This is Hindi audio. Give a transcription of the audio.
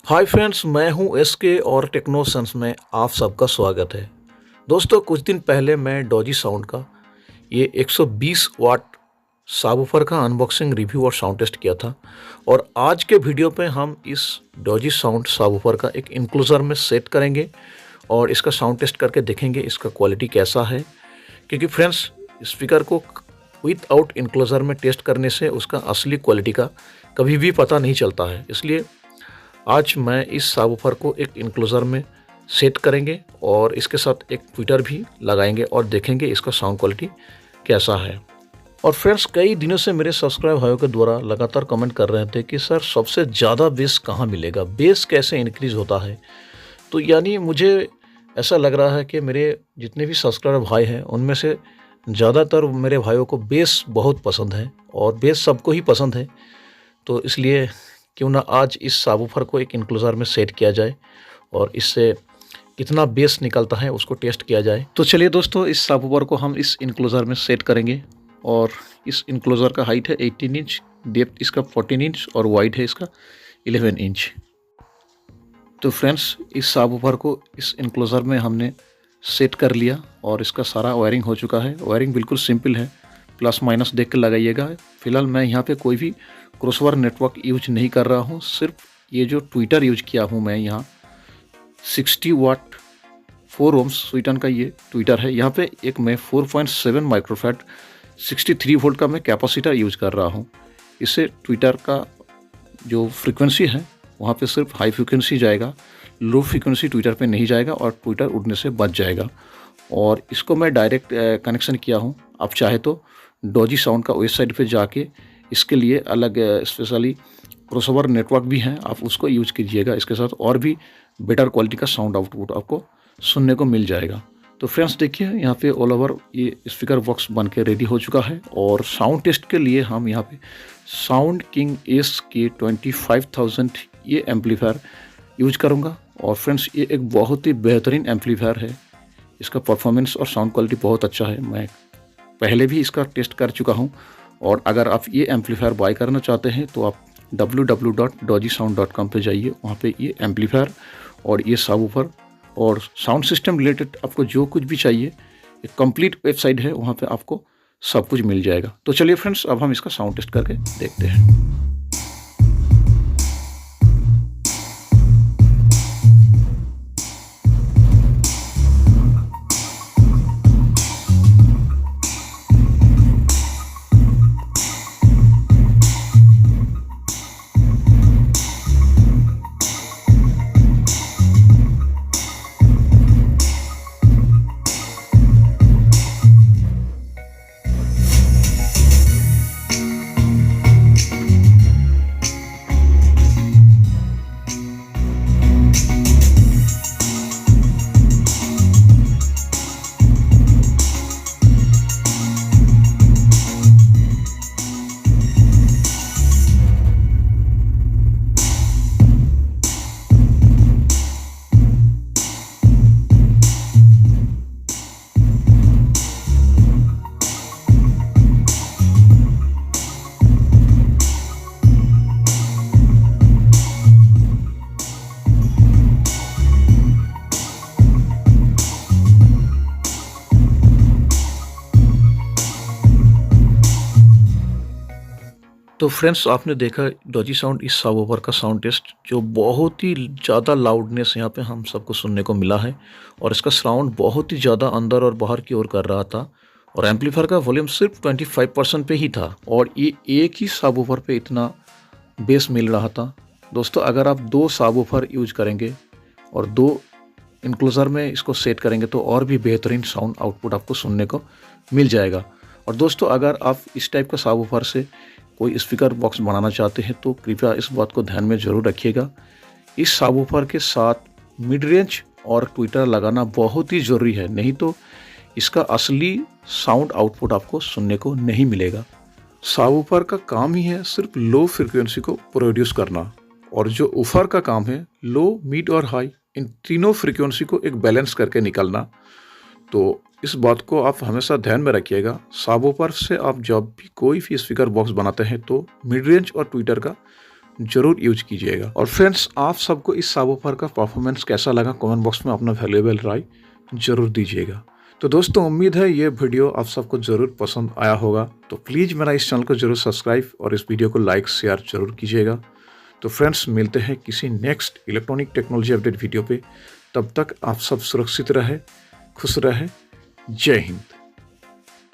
हाय फ्रेंड्स, मैं हूं एसके और टेक्नोसेंस में आप सबका स्वागत है। दोस्तों, कुछ दिन पहले मैं डॉजी साउंड का ये 120 वाट साबवूफर का अनबॉक्सिंग रिव्यू और साउंड टेस्ट किया था। और आज के वीडियो पे हम इस डॉजी साउंड साबवूफर का एक इनक्लूजर में सेट करेंगे और इसका साउंड टेस्ट करके देखेंगे इसका क्वालिटी कैसा है। क्योंकि फ्रेंड्स, स्पीकर को विदाउट इनक्लूजर में टेस्ट करने से उसका असली क्वालिटी का कभी भी पता नहीं चलता है। इसलिए आज मैं इस साबवूफर को एक इनक्लूजर में सेट करेंगे और इसके साथ एक ट्विटर भी लगाएंगे और देखेंगे इसका साउंड क्वालिटी कैसा है। और फ्रेंड्स, कई दिनों से मेरे सब्सक्राइब भाइयों के द्वारा लगातार कमेंट कर रहे थे कि सर सबसे ज़्यादा बेस कहाँ मिलेगा, बेस कैसे इंक्रीज़ होता है। तो यानी मुझे ऐसा लग रहा है कि मेरे जितने भी सब्सक्राइबर भाई हैं उनमें से ज़्यादातर मेरे भाइयों को बेस बहुत पसंद है और बेस सबको ही पसंद है। तो इसलिए क्यों ना आज इस साबवूफर को एक इनक्लूजर में सेट किया जाए और इससे कितना बेस निकलता है उसको टेस्ट किया जाए। तो चलिए दोस्तों, इस साबवूफर को हम इस इनक्लूजर में सेट करेंगे। और इस इनक्लूजर का हाइट है 18 इंच, डेप्थ इसका 14 इंच और वाइड है इसका 11 इंच। तो फ्रेंड्स, इस साबवूफर को इस इनक्लूजर में हमने सेट कर लिया और इसका सारा वायरिंग हो चुका है। वायरिंग बिल्कुल सिंपल है, प्लस माइनस देख कर लगाइएगा। फिलहाल मैं यहाँ पे कोई भी क्रॉसओवर नेटवर्क यूज नहीं कर रहा हूँ, सिर्फ ये जो ट्विटर यूज किया हूँ मैं यहाँ 60 वाट 4 ओम्स स्वीटन का ये ट्विटर है। यहाँ पे एक मैं 4.7 माइक्रोफैट 63 वोल्ट का मैं कैपेसिटर यूज कर रहा हूँ। इससे ट्विटर का जो फ्रीक्वेंसी है वहाँ पे सिर्फ हाई फ्रीक्वेंसी जाएगा, लो फ्रीक्वेंसी ट्विटर पे नहीं जाएगा और ट्विटर उड़ने से बच जाएगा। और इसको मैं डायरेक्ट कनेक्शन किया हूँ। आप चाहे तो डॉजी साउंड का वेबसाइट पे जाके इसके लिए अलग स्पेशली क्रॉसओवर नेटवर्क भी हैं, आप उसको यूज कीजिएगा। इसके साथ और भी बेटर क्वालिटी का साउंड आउटपुट आपको सुनने को मिल जाएगा। तो फ्रेंड्स देखिए, यहाँ पे ऑल ओवर ये स्पीकर बॉक्स बन के रेडी हो चुका है। और साउंड टेस्ट के लिए हम यहाँ पे साउंड किंग SK25000 ये एम्पलीफायर यूज करूँगा। और फ्रेंड्स, ये एक बहुत ही बेहतरीन एम्पलीफायर है, इसका परफॉर्मेंस और साउंड क्वालिटी बहुत अच्छा है। मैं पहले भी इसका टेस्ट कर चुका हूँ। और अगर आप ये एम्पलीफायर बाय करना चाहते हैं तो आप www.doggysound.com पे जाइए। वहाँ पे ये एम्पलीफायर और ये साबवूफर और साउंड सिस्टम रिलेटेड आपको जो कुछ भी चाहिए, एक कंप्लीट वेबसाइट है, वहाँ पे आपको सब कुछ मिल जाएगा। तो चलिए फ्रेंड्स, अब हम इसका साउंड टेस्ट करके देखते हैं। तो फ्रेंड्स, आपने देखा डॉजी साउंड इस साबवूफर का साउंड टेस्ट, जो बहुत ही ज़्यादा लाउडनेस यहाँ पे हम सबको सुनने को मिला है। और इसका साउंड बहुत ही ज़्यादा अंदर और बाहर की ओर कर रहा था। और एम्पलीफायर का वॉल्यूम सिर्फ 25% पे ही था और ये एक ही साबवूफर पे इतना बेस मिल रहा था। दोस्तों, अगर आप 2 साबवूफर यूज करेंगे और 2 इनक्लूजर में इसको सेट करेंगे तो और भी बेहतरीन साउंड आउटपुट आपको सुनने को मिल जाएगा। और दोस्तों, अगर आप इस टाइप का साबवूफर से कोई स्पीकर बॉक्स बनाना चाहते हैं तो कृपया इस बात को ध्यान में ज़रूर रखिएगा। इस साबवूफर के साथ मिड रेंज और ट्विटर लगाना बहुत ही ज़रूरी है, नहीं तो इसका असली साउंड आउटपुट आपको सुनने को नहीं मिलेगा। साबवूफर का काम ही है सिर्फ लो फ्रिक्वेंसी को प्रोड्यूस करना, और जो ऊफर का काम है लो, मिड और हाई इन तीनों फ्रिक्वेंसी को एक बैलेंस करके निकलना। तो इस बात को आप हमेशा ध्यान में रखिएगा। साबवूफर से आप जब भी कोई भी स्पीकर बॉक्स बनाते हैं तो मिड रेंज और ट्विटर का जरूर यूज कीजिएगा। और फ्रेंड्स, आप सबको इस साबवूफर का परफॉर्मेंस कैसा लगा कमेंट बॉक्स में अपना वैल्यूएबल राय जरूर दीजिएगा। तो दोस्तों, उम्मीद है ये वीडियो आप सबको जरूर पसंद आया होगा। तो प्लीज़ मेरा इस चैनल को जरूर सब्सक्राइब और इस वीडियो को लाइक शेयर जरूर कीजिएगा। तो फ्रेंड्स, मिलते हैं किसी next electronic technology update video पे। तब तक आप सब सुरक्षित रहे, खुश रहे। जय हिंद।